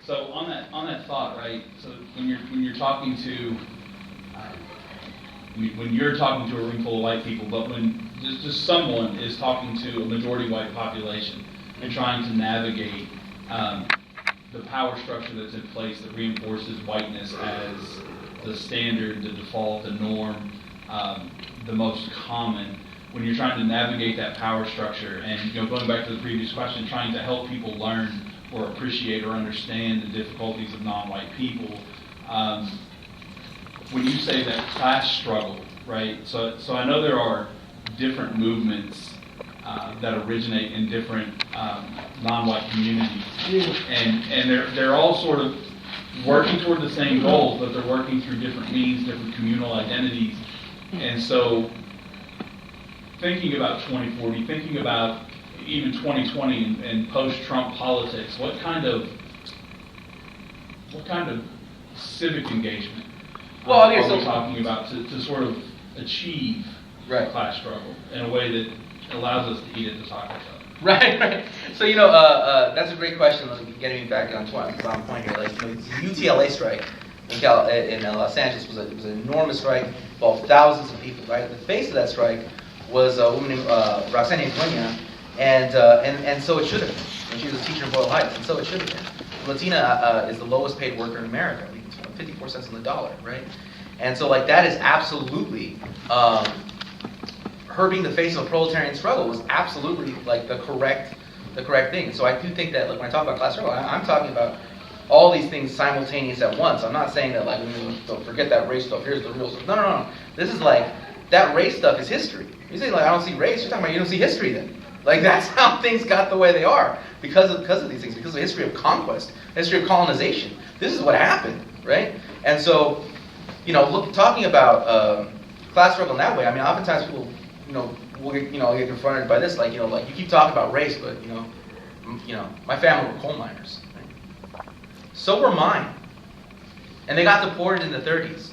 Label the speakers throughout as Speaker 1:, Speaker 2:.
Speaker 1: So on that thought, right? So when you're talking to when you're talking to a room full of white people, but when just someone is talking to a majority white population and trying to navigate the power structure that's in place that reinforces whiteness as the standard, the default, the norm, the most common. When you're trying to navigate that power structure, and going back to the previous question, trying to help people learn or appreciate or understand the difficulties of non-white people. When you say that class struggle, right? So I know there are different movements that originate in different non-white communities, and they're all sort of working toward the same goals, but they're working through different means, different communal identities. And so, thinking about 2040, thinking about even 2020 and post-Trump politics, what kind of civic engagement are we talking about to sort of achieve class struggle in a way that allows us to eat at the taco shop?
Speaker 2: Right. So that's a great question. Getting me back on point here, like the UTLA strike in Los Angeles was an enormous strike, involved thousands of people. Right. The face of that strike was a woman named Roxana Dueña, and so it should have been. And she was a teacher in Boyle Heights, and so it should have been. Latina is the lowest paid worker in America. 54 cents on the dollar, right? And so that is absolutely her being the face of a proletarian struggle was absolutely the correct thing. So I do think that when I talk about class struggle, I'm talking about all these things simultaneous at once. I'm not saying that don't forget that race stuff, here's the real stuff. No. This is that race stuff is history. You say I don't see race, you're talking about you don't see history then. That's how things got the way they are because of these things, because of the history of conquest, history of colonization. This is what happened, right? And so, talking about class struggle in that way, I mean, oftentimes people, will get confronted by this, you keep talking about race, but my family were coal miners. Right? So were mine, and they got deported in the 30s.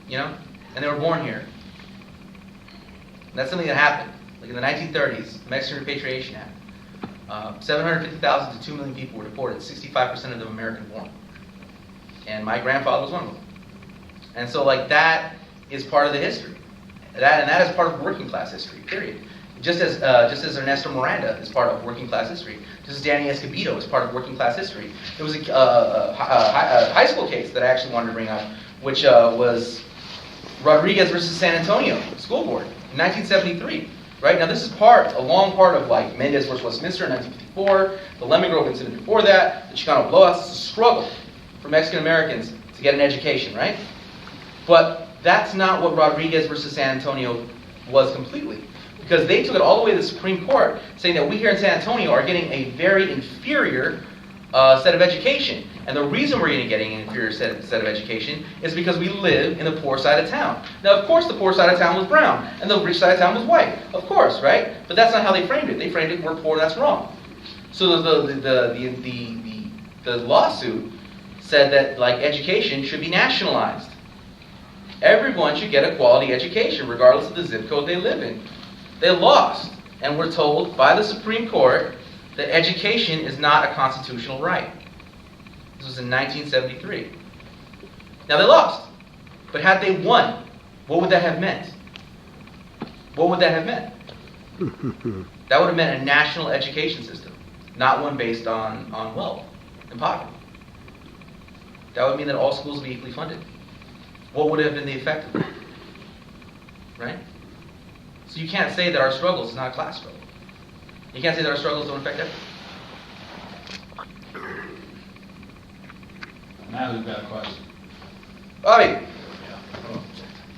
Speaker 2: And they were born here. And that's something that happened. In the 1930s, the Mexican Repatriation Act, 750,000 to 2 million people were deported, 65% of them American-born. And my grandfather was one of them. And so, that is part of the history. That is part of working class history, period. Just as Ernesto Miranda is part of working class history, just as Danny Escobedo is part of working class history. There was a high school case that I actually wanted to bring up, which was Rodriguez versus San Antonio School Board in 1973. Right? Now this is a long part of Mendez versus Westminster in 1954, the Lemon Grove incident before that, the Chicano blowouts. It's a struggle for Mexican Americans to get an education, right? But that's not what Rodriguez versus San Antonio was completely. Because they took it all the way to the Supreme Court, saying that we here in San Antonio are getting a very inferior set of education. And the reason we're getting an inferior set of education is because we live in the poor side of town. Now, of course, the poor side of town was brown, and the rich side of town was white. Of course, right? But that's not how they framed it. They framed it, we're poor, that's wrong. So the lawsuit said that education should be nationalized. Everyone should get a quality education, regardless of the zip code they live in. They lost, and were told by the Supreme Court that education is not a constitutional right. This was in 1973. Now they lost, but had they won, what would that have meant? What would that have meant? That would have meant a national education system, not one based on wealth and poverty. That would mean that all schools would be equally funded. What would have been the effect of that? Right? So you can't say that our struggles is not a class struggle. You can't say that our struggles don't affect everything.
Speaker 1: Now who's got a question?
Speaker 2: Bobby.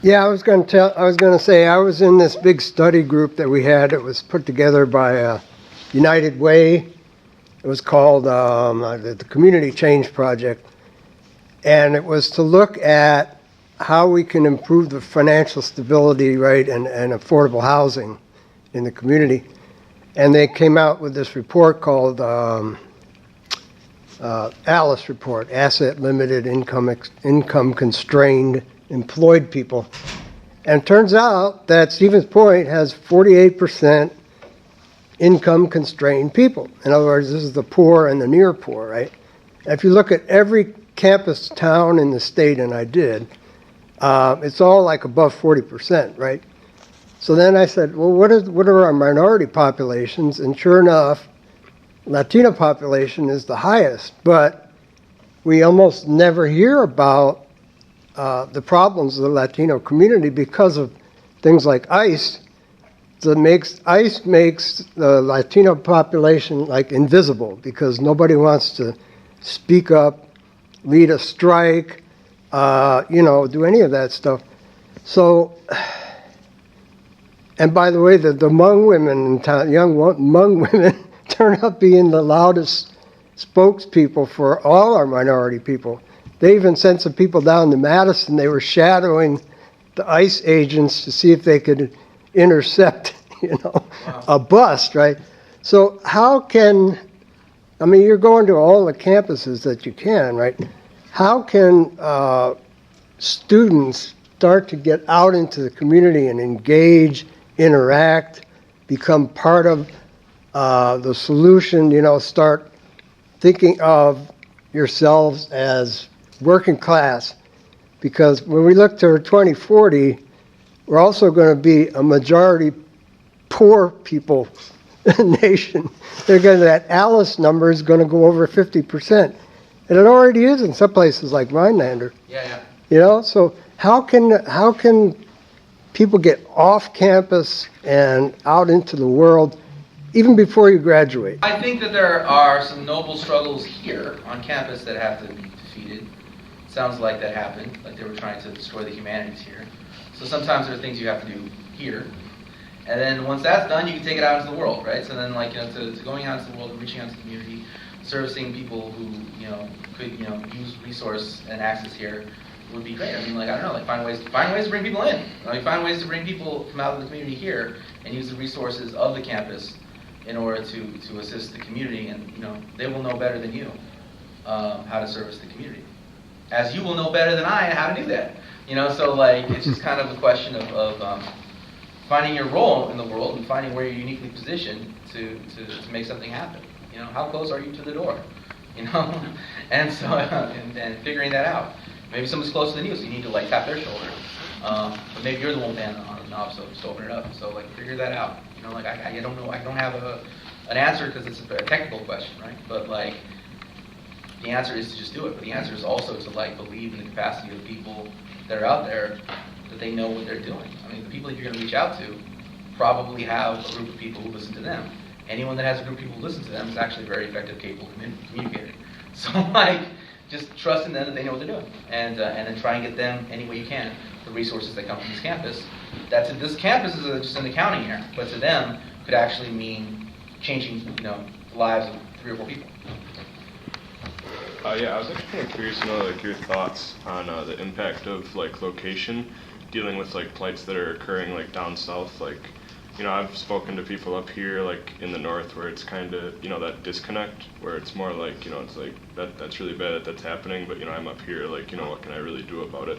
Speaker 3: Yeah, I was going to say I was in this big study group that we had. It was put together by United Way. It was called the Community Change Project, and it was to look at how we can improve the financial stability, right, and affordable housing in the community. And they came out with this report called ALICE report, Asset Limited Income Constrained Employed People. And it turns out that Stevens Point has 48% income constrained people. In other words, this is the poor and the near poor, right? If you look at every campus town in the state, and I did, it's all like above 40%, right? So then I said, well, what are our minority populations? And sure enough, Latino population is the highest, but we almost never hear about the problems of the Latino community because of things like ICE. ICE makes the Latino population like invisible because nobody wants to speak up, lead a strike, do any of that stuff. So, and by the way, the Hmong women in town, young Hmong women, turn out being the loudest spokespeople for all our minority people. They even sent some people down to Madison. They were shadowing the ICE agents to see if they could intercept,
Speaker 2: Wow.
Speaker 3: a bus, right? So you're going to all the campuses that you can, right? How can students start to get out into the community and engage, interact, become part of the solution, start thinking of yourselves as working class? Because when we look to 2040, we're also going to be a majority poor people nation. That Alice number is going to go over 50%. And it already is in some places like Rhinelander.
Speaker 2: Yeah.
Speaker 3: So how can people get off campus and out into the world even before you graduate?
Speaker 2: I think that there are some noble struggles here on campus that have to be defeated. Sounds like that happened, like they were trying to destroy the humanities here. So sometimes there are things you have to do here. And then once that's done, you can take it out into the world, right? So then, to going out into the world and reaching out to the community, servicing people who, could, use resource and access here would be great. Find ways to bring people in. Find ways to bring people from out of the community here and use the resources of the campus in order to assist the community. And, they will know better than you how to service the community, as you will know better than I how to do that. It's just kind of a question of finding your role in the world and finding where you're uniquely positioned to make something happen. How close are you to the door? And so and figuring that out. Maybe someone's closer than you, so you need to tap their shoulder. But maybe you're the one man on the knob, so just open it up. So figure that out. I don't know. I don't have an answer because it's a technical question, right? But the answer is to just do it. But the answer is also to believe in the capacity of the people that are out there, that they know what they're doing. The people that you're going to reach out to probably have a group of people who listen to them. Anyone that has a group of people who listen to them is actually a very effective, capable communicator. So just trust in them that they know what they're doing, and then try and get them any way you can the resources that come from this campus. This campus is just an accounting here, but to them could actually mean changing the lives of 3 or 4 people.
Speaker 4: I was actually kind of curious to know your thoughts on the impact of location, dealing with plights that are occurring down south. I've spoken to people up here in the north where it's kind of that disconnect where it's more it's that's really bad that's happening, but I'm up here what can I really do about it,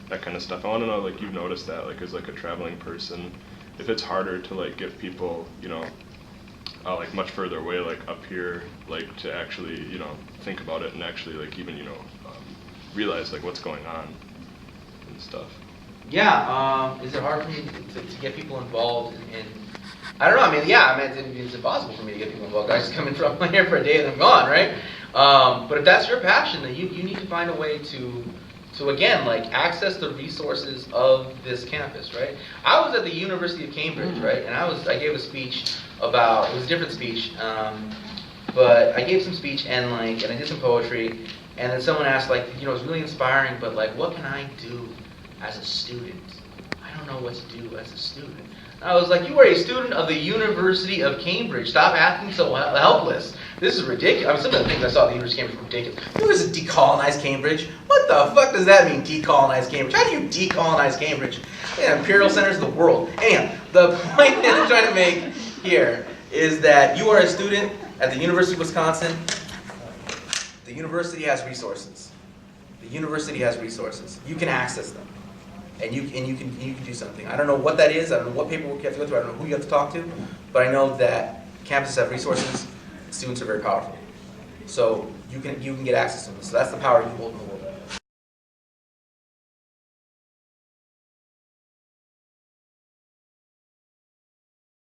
Speaker 4: that kind of stuff. I want to know you've noticed that as a traveling person, if it's harder to get people much further away up here to actually think about it and actually even realize what's going on and stuff.
Speaker 2: Yeah, is it hard for me to get people involved in I don't know, it's impossible for me to get people involved. Guys come in from here for a day and I'm gone, right? But if that's your passion, then you need to find a way to again, access the resources of this campus, right? I was at the University of Cambridge, right? And I gave a speech about, it was a different speech, but I gave some speech and I did some poetry, and then someone asked it was really inspiring, but what can I do as a student? I don't know what to do as a student. And I was like, you are a student of the University of Cambridge. Stop acting so helpless. This is ridiculous. Some of the things I saw at the University of Cambridge were ridiculous. It was a decolonize Cambridge. What the fuck does that mean, decolonize Cambridge? How do you decolonize Cambridge? Imperial centers of the world. Anyhow, the point that I'm trying to make here is that you are a student at the University of Wisconsin. The university has resources. The university has resources. You can access them. And you can do something. I don't know what that is. I don't know what paperwork you have to go through. I don't know who you have to talk to. But I know that campuses have resources, students are very powerful. So you can get access to them. So that's the power you hold in the world.